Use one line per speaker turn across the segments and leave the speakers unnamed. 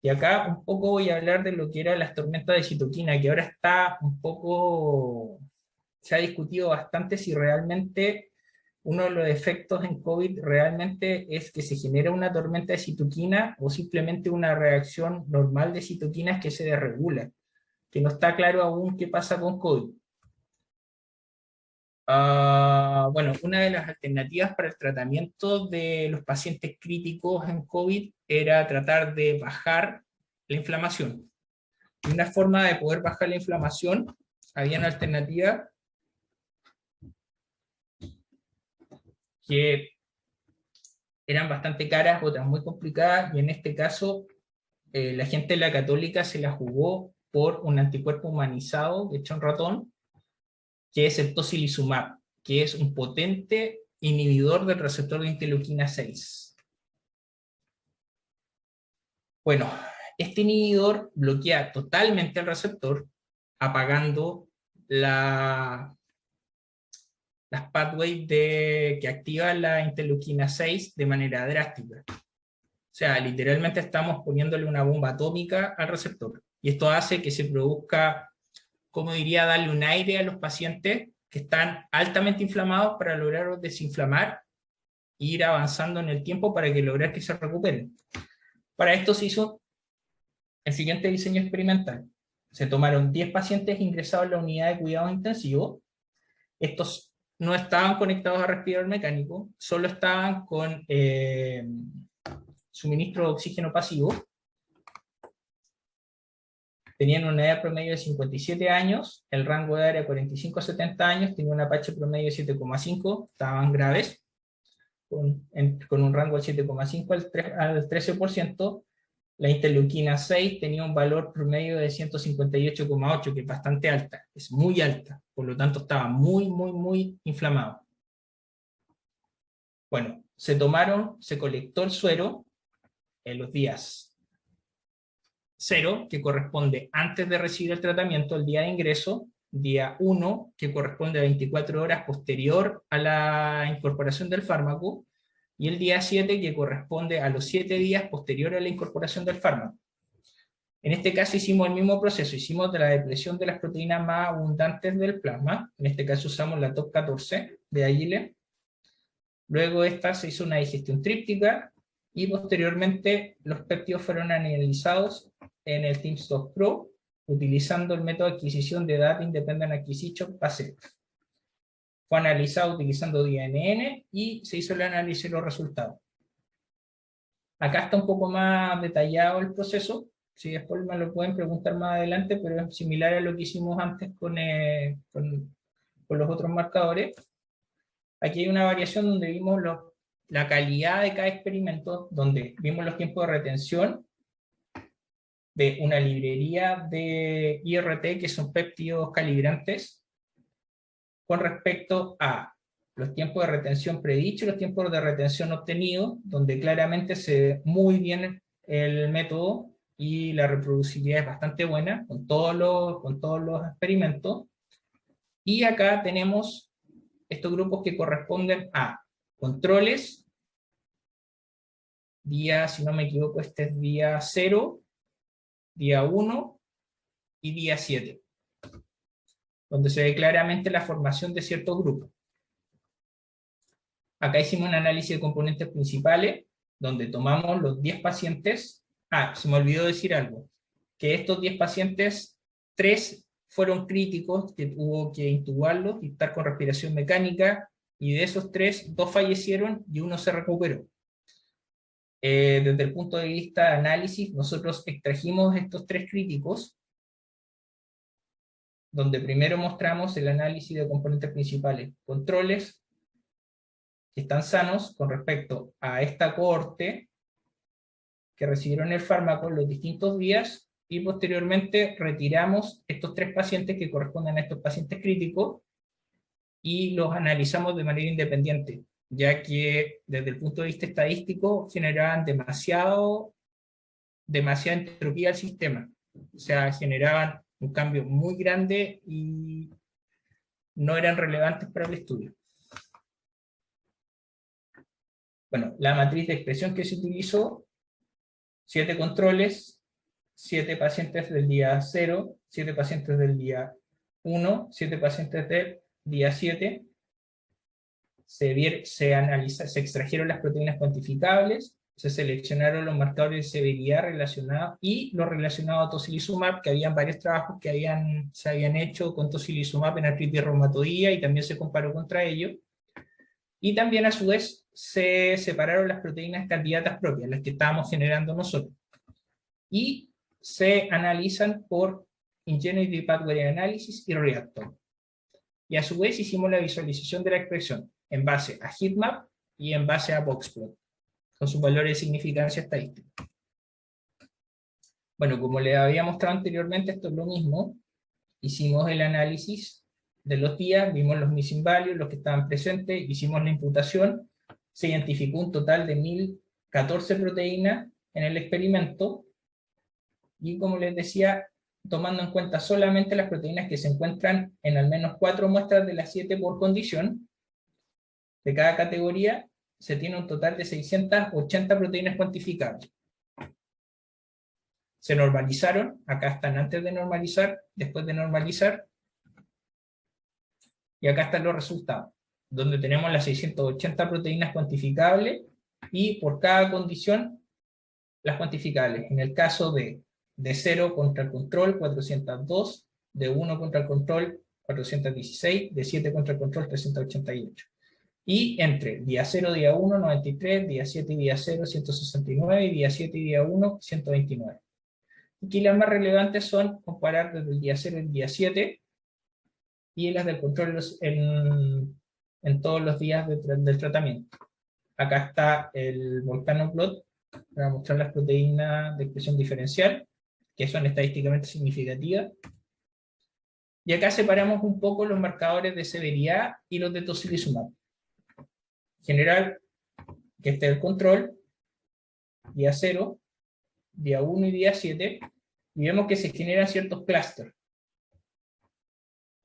Y acá un poco voy a hablar de lo que eran las tormentas de citoquina, que ahora está un poco, se ha discutido bastante si realmente uno de los efectos en COVID realmente es que se genera una tormenta de citoquina o simplemente una reacción normal de citoquinas que se desregula, que no está claro aún qué pasa con COVID. Bueno, una de las alternativas para el tratamiento de los pacientes críticos en COVID era tratar de bajar la inflamación. Y una forma de poder bajar la inflamación, había una alternativa que eran bastante caras, otras muy complicadas, y en este caso la gente de la Católica se la jugó por un anticuerpo humanizado hecho en ratón, que es el tocilizumab, que es un potente inhibidor del receptor de interleuquina 6. Bueno, este inhibidor bloquea totalmente el receptor, apagando las pathways que activan la interleuquina 6 de manera drástica. O sea, literalmente estamos poniéndole una bomba atómica al receptor. Y esto hace que se produzca, como diría, darle un aire a los pacientes que están altamente inflamados para lograr desinflamar e ir avanzando en el tiempo para que lograr que se recuperen. Para esto se hizo el siguiente diseño experimental. Se tomaron 10 pacientes ingresados en la unidad de cuidados intensivos. Estos no estaban conectados a respirador mecánico, solo estaban con suministro de oxígeno pasivo. Tenían una edad promedio de 57 años, el rango de edad era 45 a 70 años, tenían una pH promedio de 7,5, estaban graves, con un rango de 7,5 al 13%. La interleuquina 6 tenía un valor promedio de 158,8, que es bastante alta, es muy alta, por lo tanto estaba muy inflamado. Bueno, se colectó el suero en los días 0, que corresponde antes de recibir el tratamiento, el día de ingreso, día 1, que corresponde a 24 horas posterior a la incorporación del fármaco, y el día 7, que corresponde a los 7 días posterior a la incorporación del fármaco. En este caso hicimos el mismo proceso, hicimos de la depresión de las proteínas más abundantes del plasma, en este caso usamos la TOP14 de Agile, luego esta se hizo una digestión tríptica, y posteriormente los péptidos fueron analizados en el TIMS-2 Pro, utilizando el método de adquisición de Data Independent Acquisition PASEC. Fue analizado utilizando DNN y se hizo el análisis de los resultados. Acá está un poco más detallado el proceso, si después me lo pueden preguntar más adelante, pero es similar a lo que hicimos antes con los otros marcadores. Aquí hay una variación donde vimos la calidad de cada experimento, donde vimos los tiempos de retención de una librería de IRT, que son péptidos calibrantes, con respecto a los tiempos de retención predichos y los tiempos de retención obtenidos, donde claramente se ve muy bien el método y la reproducibilidad es bastante buena con todos los experimentos. Y acá tenemos estos grupos que corresponden a controles, día, si no me equivoco, este es día 0, día 1 y día 7, donde se ve claramente la formación de ciertos grupos. Acá hicimos un análisis de componentes principales, donde tomamos los 10 pacientes. Se me olvidó decir algo, que estos 10 pacientes, 3 fueron críticos, que hubo que intubarlos y estar con respiración mecánica, y de esos 3, 2 fallecieron y 1 se recuperó. Desde el punto de vista de análisis, nosotros extrajimos estos 3 críticos, donde primero mostramos el análisis de componentes principales, controles, que están sanos con respecto a esta cohorte que recibieron el fármaco en los distintos días, y posteriormente retiramos estos 3 pacientes que corresponden a estos pacientes críticos y los analizamos de manera independiente, ya que desde el punto de vista estadístico generaban demasiada entropía al sistema, o sea, generaban un cambio muy grande y no eran relevantes para el estudio. Bueno, la matriz de expresión que se utilizó, 7 controles, 7 pacientes del día 0, 7 pacientes del día 1, 7 pacientes del día 7. Se extrajeron las proteínas cuantificables, se seleccionaron los marcadores de severidad relacionados y los relacionados a tocilizumab, que habían varios trabajos que se habían hecho con tocilizumab en artritis reumatoidea y también se comparó contra ello. Y también a su vez se separaron las proteínas candidatas propias, las que estábamos generando nosotros. Y se analizan por Ingenuity Pathway Analysis y Reactor. Y a su vez hicimos la visualización de la expresión en base a heatmap y en base a boxplot, con sus valores de significancia estadística. Bueno, como les había mostrado anteriormente, esto es lo mismo. Hicimos el análisis de los días, vimos los missing values, los que estaban presentes, hicimos la imputación, se identificó un total de 1014 proteínas en el experimento, y como les decía, tomando en cuenta solamente las proteínas que se encuentran en al menos 4 muestras de las 7 por condición, de cada categoría, se tiene un total de 680 proteínas cuantificables. Se normalizaron, acá están antes de normalizar, después de normalizar, y acá están los resultados, donde tenemos las 680 proteínas cuantificables, y por cada condición, las cuantificables. En el caso de 0 contra el control, 402, de 1 contra el control, 416, de 7 contra el control, 388. Y entre día 0, día 1, 93, día 7 y día 0, 169, y día 7 y día 1, 129. Aquí las más relevantes son comparar desde el día 0 al día 7, y las del control en todos los días del tratamiento. Acá está el Volcano plot para mostrar las proteínas de expresión diferencial, que son estadísticamente significativas. Y acá separamos un poco los marcadores de severidad y los de tocilizumab. General, que este es el control, día 0, día 1 y día 7, y vemos que se generan ciertos clústeres.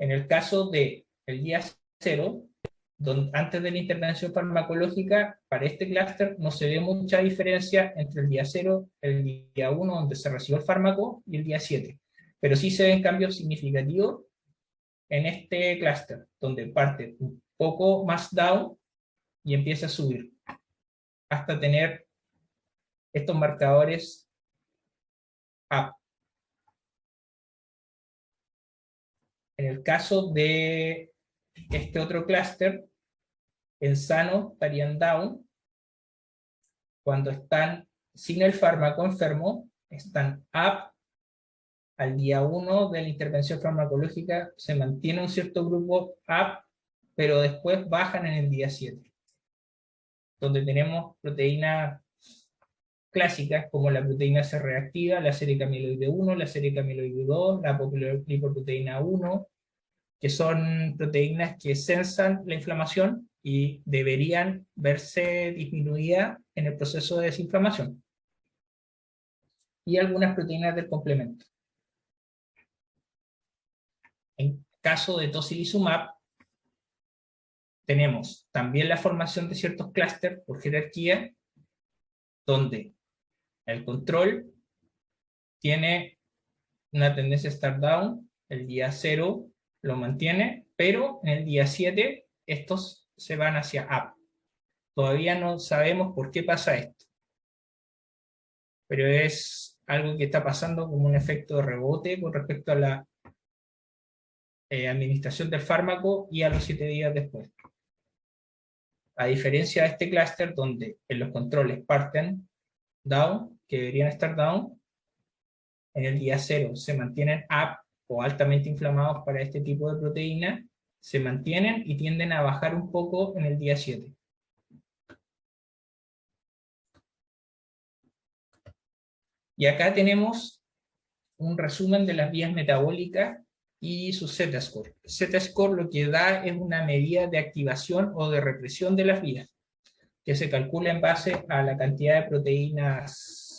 En el caso del día 0, antes de la intervención farmacológica, para este clúster no se ve mucha diferencia entre el día 0, el día 1, donde se recibió el fármaco, y el día 7. Pero sí se ven cambios significativos en este clúster, donde parte un poco más down y empieza a subir, hasta tener estos marcadores up. En el caso de este otro clúster, en sano estarían down. Cuando están sin el fármaco enfermo, están up. Al día 1 de la intervención farmacológica se mantiene un cierto grupo up, pero después bajan en el día 7, donde tenemos proteínas clásicas como la proteína C reactiva, la serie amiloide 1, la serie amiloide 2, la lipoproteína 1, que son proteínas que sensan la inflamación y deberían verse disminuidas en el proceso de desinflamación. Y algunas proteínas del complemento. En caso de tocilizumab, tenemos también la formación de ciertos clústeres por jerarquía, donde el control tiene una tendencia a estar down, el día 0 lo mantiene, pero en el día 7 estos se van hacia up. Todavía no sabemos por qué pasa esto, pero es algo que está pasando como un efecto de rebote con respecto a la administración del fármaco y a los 7 días después. A diferencia de este clúster donde en los controles parten down, que deberían estar down, en el día 0 se mantienen up o altamente inflamados para este tipo de proteína, se mantienen y tienden a bajar un poco en el día 7. Y acá tenemos un resumen de las vías metabólicas y su Z-score. Z-score lo que da es una medida de activación o de represión de las vías, que se calcula en base a la cantidad de proteínas,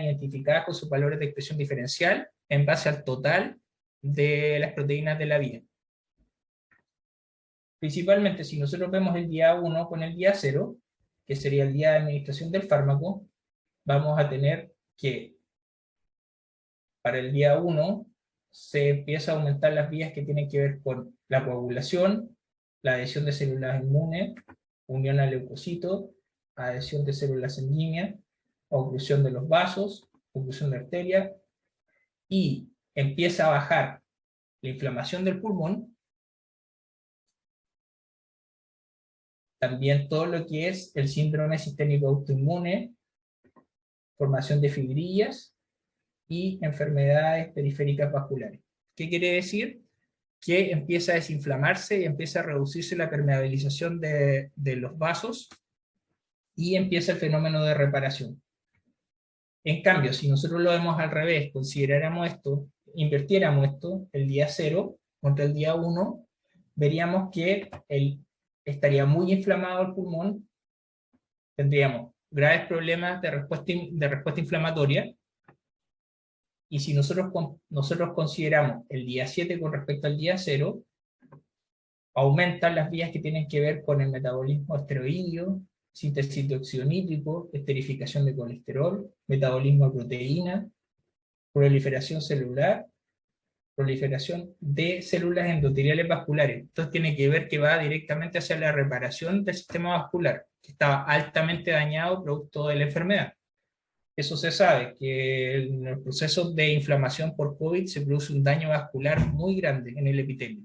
identificadas con sus valores de expresión diferencial, en base al total de las proteínas de la vía. Principalmente, si nosotros vemos el día 1 con el día 0, que sería el día de administración del fármaco, vamos a tener que para el día 1 se empieza a aumentar las vías que tienen que ver con la coagulación, la adhesión de células inmunes, unión al leucocito, adhesión de células sanguíneas, oclusión de los vasos, oclusión de arteria, y empieza a bajar la inflamación del pulmón, también todo lo que es el síndrome sistémico autoinmune, formación de fibrillas y enfermedades periféricas vasculares. ¿Qué quiere decir? Que empieza a desinflamarse y empieza a reducirse la permeabilización de los vasos y empieza el fenómeno de reparación. En cambio, si nosotros lo vemos al revés, consideráramos esto, invirtiéramos esto, el día 0 contra el día 1, veríamos que estaría muy inflamado el pulmón, tendríamos graves problemas de respuesta inflamatoria, y si nosotros consideramos el día 7 con respecto al día 0, aumentan las vías que tienen que ver con el metabolismo esteroideo, síntesis de óxido nítrico, esterificación de colesterol, metabolismo de proteína, proliferación celular, proliferación de células endoteliales vasculares. Entonces tiene que ver que va directamente hacia la reparación del sistema vascular, que estaba altamente dañado producto de la enfermedad. Eso se sabe, que en el proceso de inflamación por COVID se produce un daño vascular muy grande en el epitelio.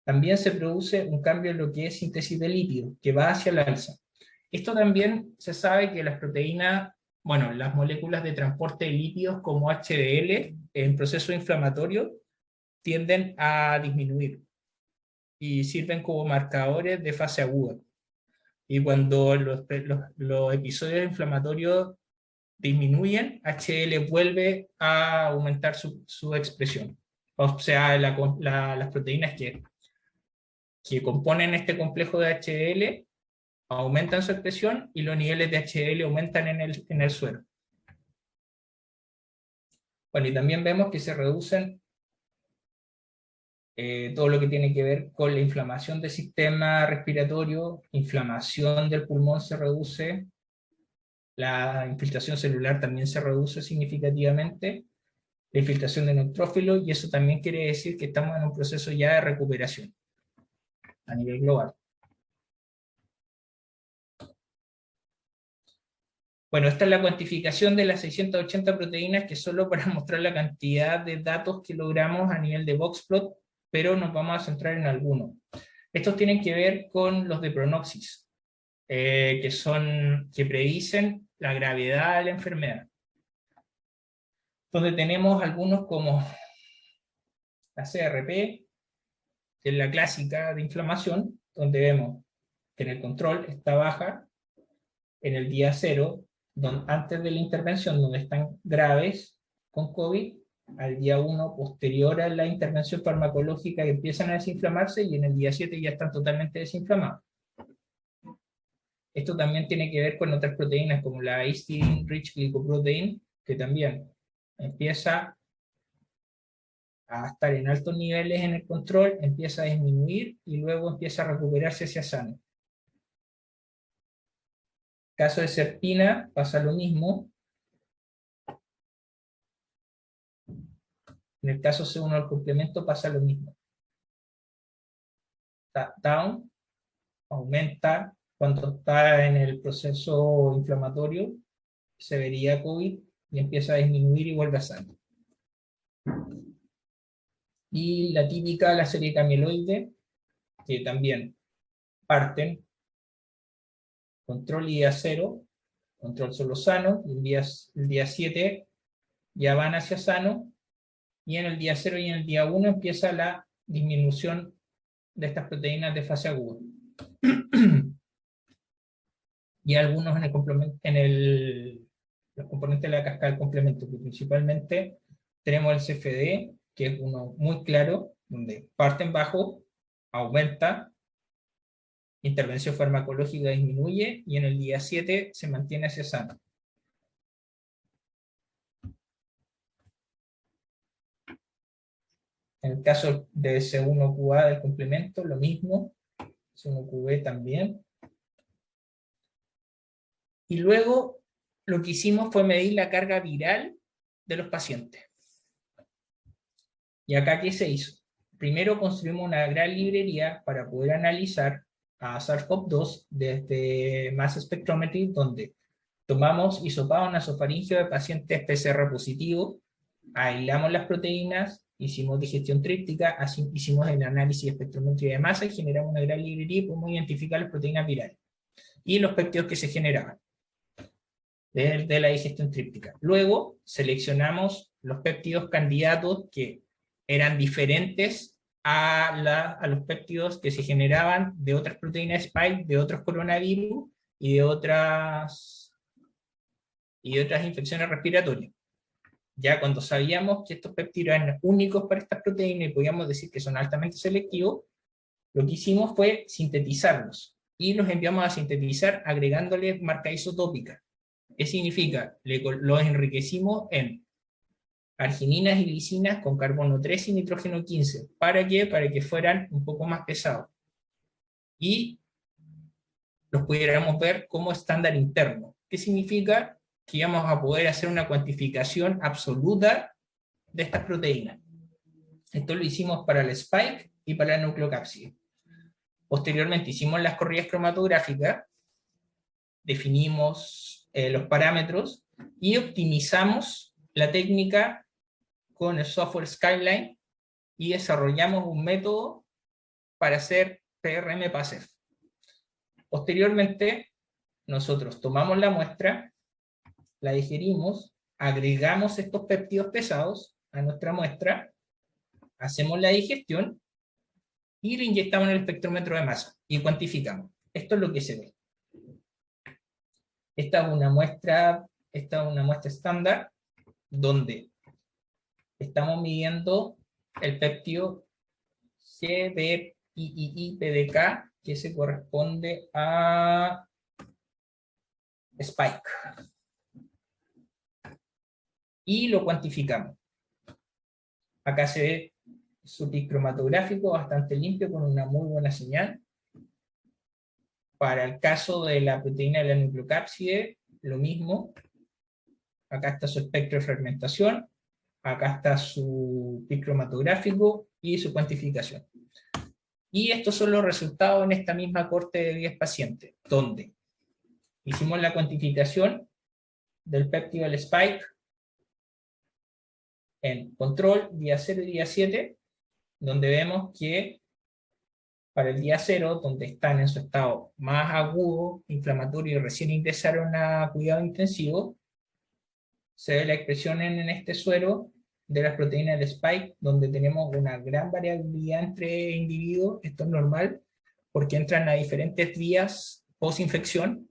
También se produce un cambio en lo que es síntesis de lípidos, que va hacia el alza. Esto también se sabe que las proteínas, bueno, las moléculas de transporte de lípidos como HDL en proceso inflamatorio tienden a disminuir y sirven como marcadores de fase aguda. Y cuando los episodios inflamatorios disminuyen, HDL vuelve a aumentar su expresión. O sea, las proteínas que componen este complejo de HDL aumentan su expresión y los niveles de HDL aumentan en el suero. Bueno, y también vemos que se reducen todo lo que tiene que ver con la inflamación del sistema respiratorio, inflamación del pulmón se reduce, la infiltración celular también se reduce significativamente, la infiltración de neutrófilos, y eso también quiere decir que estamos en un proceso ya de recuperación a nivel global. Bueno, esta es la cuantificación de las 680 proteínas, que solo para mostrar la cantidad de datos que logramos a nivel de boxplot, pero nos vamos a centrar en algunos. Estos tienen que ver con los de Pronoxis, que predicen la gravedad de la enfermedad. Donde tenemos algunos como la CRP, que es la clásica de inflamación, donde vemos que en el control está baja, en el día 0, antes de la intervención, donde están graves con COVID, al día 1, posterior a la intervención farmacológica, que empiezan a desinflamarse, y en el día 7 ya están totalmente desinflamados. Esto también tiene que ver con otras proteínas, como la histidine rich glycoprotein, que también empieza a estar en altos niveles en el control, empieza a disminuir y luego empieza a recuperarse hacia sano. En el caso de serpina pasa lo mismo. En el caso C1 del complemento pasa lo mismo. Down aumenta cuando está en el proceso inflamatorio, severidad COVID, y empieza a disminuir y vuelve a sano. Y la típica, la serie camieloide, que también parten, control y día 0, control solo sano, y el día 7 ya van hacia sano, y en el día 0 y en el día 1 empieza la disminución de estas proteínas de fase aguda. Y algunos en el complemento, los componentes de la cascada del complemento, que principalmente tenemos el CFD, que es uno muy claro, donde parten bajo, aumenta, intervención farmacológica disminuye, y en el día 7 se mantiene hacia sano. En el caso de C1QA del complemento, lo mismo, C1QB también. Y luego lo que hicimos fue medir la carga viral de los pacientes. ¿Y acá qué se hizo? Primero construimos una gran librería para poder analizar a SARS-CoV-2 desde Mass Spectrometry, donde tomamos hisopado nasofaríngeo de pacientes PCR positivos, aislamos las proteínas, hicimos digestión tríptica, así hicimos el análisis de espectrometría de masa y generamos una gran librería y podemos identificar las proteínas virales y los péptidos que se generaban de la digestión tríptica. Luego seleccionamos los péptidos candidatos que eran diferentes a los péptidos que se generaban de otras proteínas spike, de otros coronavirus y de otras infecciones respiratorias. Ya cuando sabíamos que estos péptidos eran únicos para estas proteínas y podíamos decir que son altamente selectivos, lo que hicimos fue sintetizarlos y los enviamos a sintetizar agregándoles marca isotópica. ¿Qué significa? Los enriquecimos en argininas y lisinas con carbono 3 y nitrógeno 15. ¿Para qué? Para que fueran un poco más pesados. Y los pudiéramos ver como estándar interno. ¿Qué significa? Que íbamos a poder hacer una cuantificación absoluta de estas proteínas. Esto lo hicimos para el spike y para la nucleocápside. Posteriormente hicimos las corridas cromatográficas, definimos los parámetros y optimizamos la técnica con el software Skyline y desarrollamos un método para hacer PRM-PASEF. Posteriormente, nosotros tomamos la muestra, la digerimos, agregamos estos péptidos pesados a nuestra muestra, hacemos la digestión y lo inyectamos en el espectrómetro de masa y cuantificamos. Esto es lo que se ve. Esta es una muestra estándar donde estamos midiendo el péptido GBIII-PDK que se corresponde a Spike. Y lo cuantificamos. Acá se ve su pic cromatográfico bastante limpio con una muy buena señal. Para el caso de la proteína de la nucleocápside, lo mismo. Acá está su espectro de fragmentación, acá está su pic cromatográfico y su cuantificación. Y estos son los resultados en esta misma corte de 10 pacientes, donde hicimos la cuantificación del péptido del spike en control, día 0 y día 7, donde vemos que para el día 0, donde están en su estado más agudo, inflamatorio y recién ingresaron a cuidado intensivo, se ve la expresión en este suero de las proteínas del spike, donde tenemos una gran variabilidad entre individuos. Esto es normal, porque entran a diferentes días post-infección,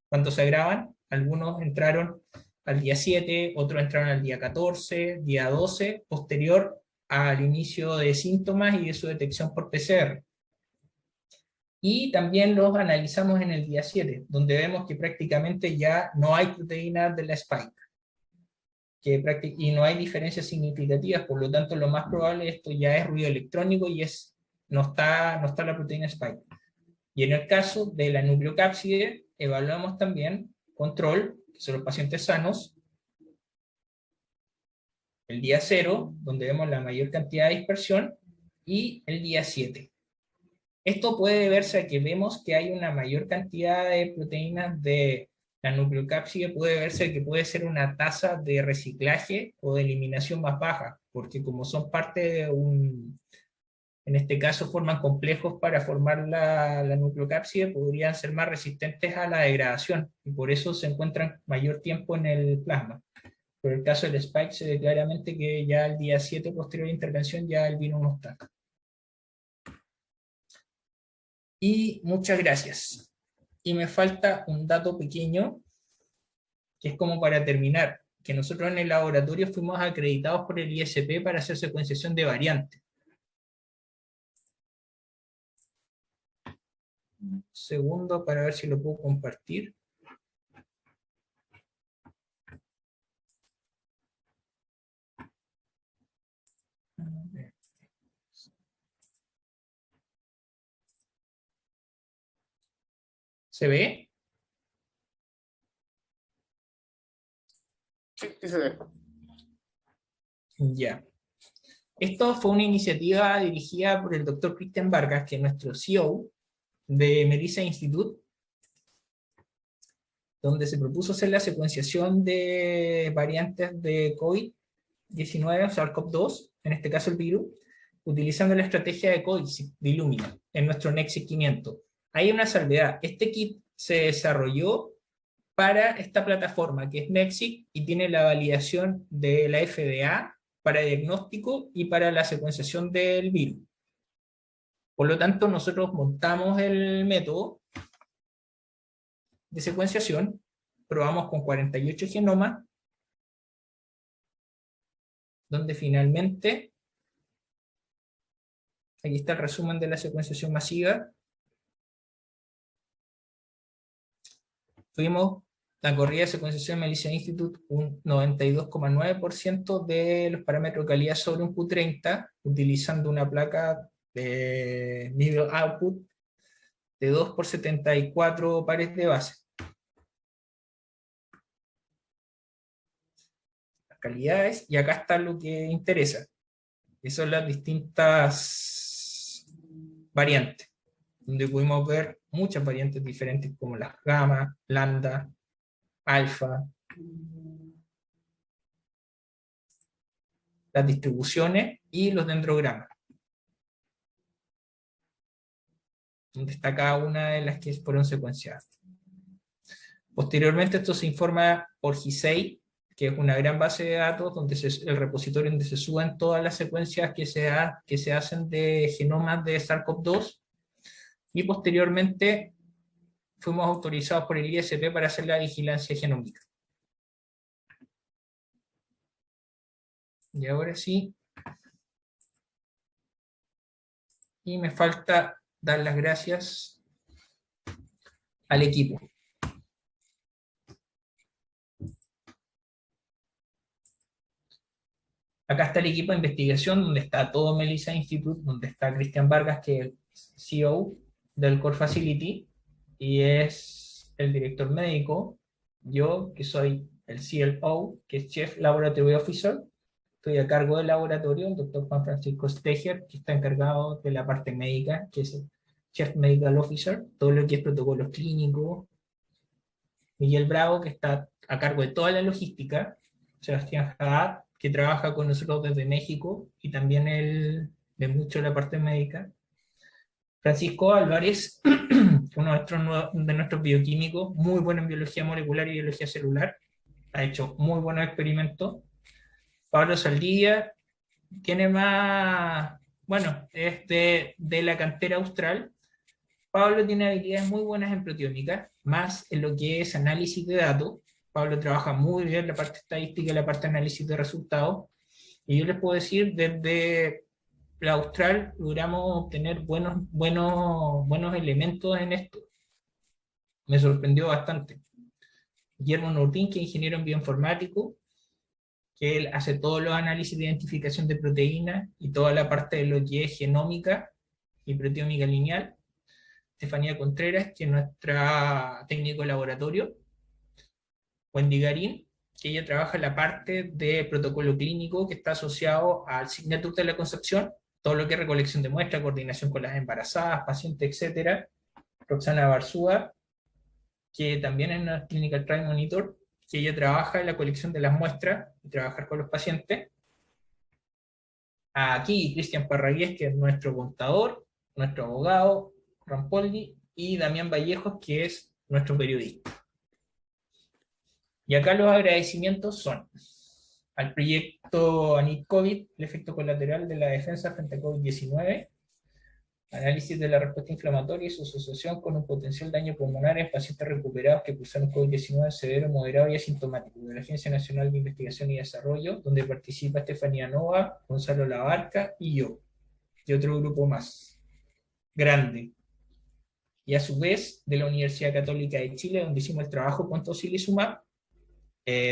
cuando se agravan. Algunos entraron al día 7, otros entraron al día 14, día 12, posterior al inicio de síntomas y de su detección por PCR. Y también los analizamos en el día 7, donde vemos que prácticamente ya no hay proteínas de la spike. Y no hay diferencias significativas, por lo tanto lo más probable esto ya es ruido electrónico y no está la proteína spike. Y en el caso de la nucleocápside, evaluamos también control, que son los pacientes sanos, el día 0, donde vemos la mayor cantidad de dispersión, y el día 7. Esto puede verse a que vemos que hay una mayor cantidad de proteínas de la nucleocápside, puede verse que puede ser una tasa de reciclaje o de eliminación más baja, porque como son parte de en este caso forman complejos para formar la nucleocápside, podrían ser más resistentes a la degradación, y por eso se encuentran mayor tiempo en el plasma. Por el caso del spike se ve claramente que ya el día 7 posterior a la intervención ya el virus no está. Y muchas gracias. Y me falta un dato pequeño, que es como para terminar, que nosotros en el laboratorio fuimos acreditados por el ISP para hacer secuenciación de variantes. Un segundo para ver si lo puedo compartir. ¿Se ve?
Sí, sí se ve.
Ya. Esto fue una iniciativa dirigida por el doctor Cristian Vargas, que es nuestro CEO de Melissa Institute, donde se propuso hacer la secuenciación de variantes de COVID-19, o SARS-CoV-2, en este caso el virus, utilizando la estrategia de COICIC, de Illumina, en nuestro NextSeq 500. Hay una salvedad. Este kit se desarrolló para esta plataforma, que es NextSeq, y tiene la validación de la FDA para diagnóstico y para la secuenciación del virus. Por lo tanto, nosotros montamos el método de secuenciación, probamos con 48 genomas, donde finalmente, aquí está el resumen de la secuenciación masiva, tuvimos la corrida de secuenciación de Melissa Institute un 92,9% de los parámetros de calidad sobre un Q30, utilizando una placa de middle output de 2 por 74 pares de base. Las calidades, y acá está lo que interesa, que son las distintas variantes, donde pudimos ver muchas variantes diferentes como las gamma, lambda, alfa, las distribuciones y los dendrogramas, donde está cada una de las que fueron secuenciadas. Posteriormente esto se informa por GISEI, que es una gran base de datos, donde el repositorio donde se suben todas las secuencias que se hacen de genomas de SARS-CoV-2, y posteriormente fuimos autorizados por el ISP para hacer la vigilancia genómica. Y ahora sí, y me falta dar las gracias al equipo. Acá está el equipo de investigación, donde está todo Melissa Institute, donde está Cristian Vargas, que es el CEO del Core Facility, y es el director médico, yo, que soy el CLO, que es Chief Laboratory Officer, estoy a cargo del laboratorio, el doctor Juan Francisco Steger, que está encargado de la parte médica, que es el Chief Medical Officer, todo lo que es protocolos clínicos, Miguel Bravo, que está a cargo de toda la logística, Sebastián Haddad, que trabaja con nosotros desde México, y también él de mucho la parte médica, Francisco Álvarez, uno de nuestros bioquímicos, muy bueno en biología molecular y biología celular, ha hecho muy buenos experimentos. Pablo Saldivia tiene más, bueno, es de la cantera austral. Pablo tiene habilidades muy buenas en proteómica, más en lo que es análisis de datos. Pablo trabaja muy bien la parte estadística y la parte de análisis de resultados. Y yo les puedo decir, desde la austral logramos obtener buenos elementos en esto. Me sorprendió bastante. Guillermo Nortín, que es ingeniero en bioinformático, que él hace todos los análisis de identificación de proteínas y toda la parte de lo que es genómica y proteómica lineal. Estefanía Contreras, que es nuestra técnico de laboratorio. Wendy Garín, que ella trabaja en la parte de protocolo clínico que está asociado al Signature de la Concepción, todo lo que es recolección de muestras, coordinación con las embarazadas, pacientes, etc. Roxana Barzúa, que también es una Clinical Trial Monitor, que ella trabaja en la colección de las muestras y trabajar con los pacientes. Aquí Cristian Parragués, que es nuestro contador, nuestro abogado, Rampoldi, y Damián Vallejos, que es nuestro periodista. Y acá los agradecimientos son al proyecto ANIT-COVID, el efecto colateral de la defensa frente a COVID-19, análisis de la respuesta inflamatoria y su asociación con un potencial daño pulmonar en pacientes recuperados que cursaron COVID-19 severo, moderado y asintomático, de la Agencia Nacional de Investigación y Desarrollo, donde participa Estefanía Nova, Gonzalo Labarca y yo, y otro grupo más, grande. Y a su vez, de la Universidad Católica de Chile, donde hicimos el trabajo con tocilizumab,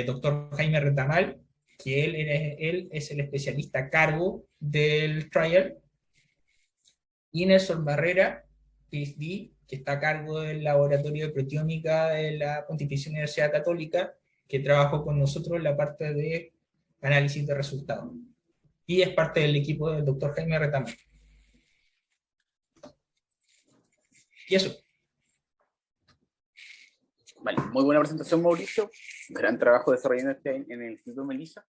doctor Jaime Retamal, que él es el especialista a cargo del trial, y Nelson Barrera, PhD, que está a cargo del laboratorio de proteómica de la Pontificia Universidad Católica, que trabajó con nosotros en la parte de análisis de resultados. Y es parte del equipo del doctor Jaime Retamo. Y eso.
Vale, muy buena presentación, Mauricio. Gran trabajo desarrollando en el Instituto Melissa.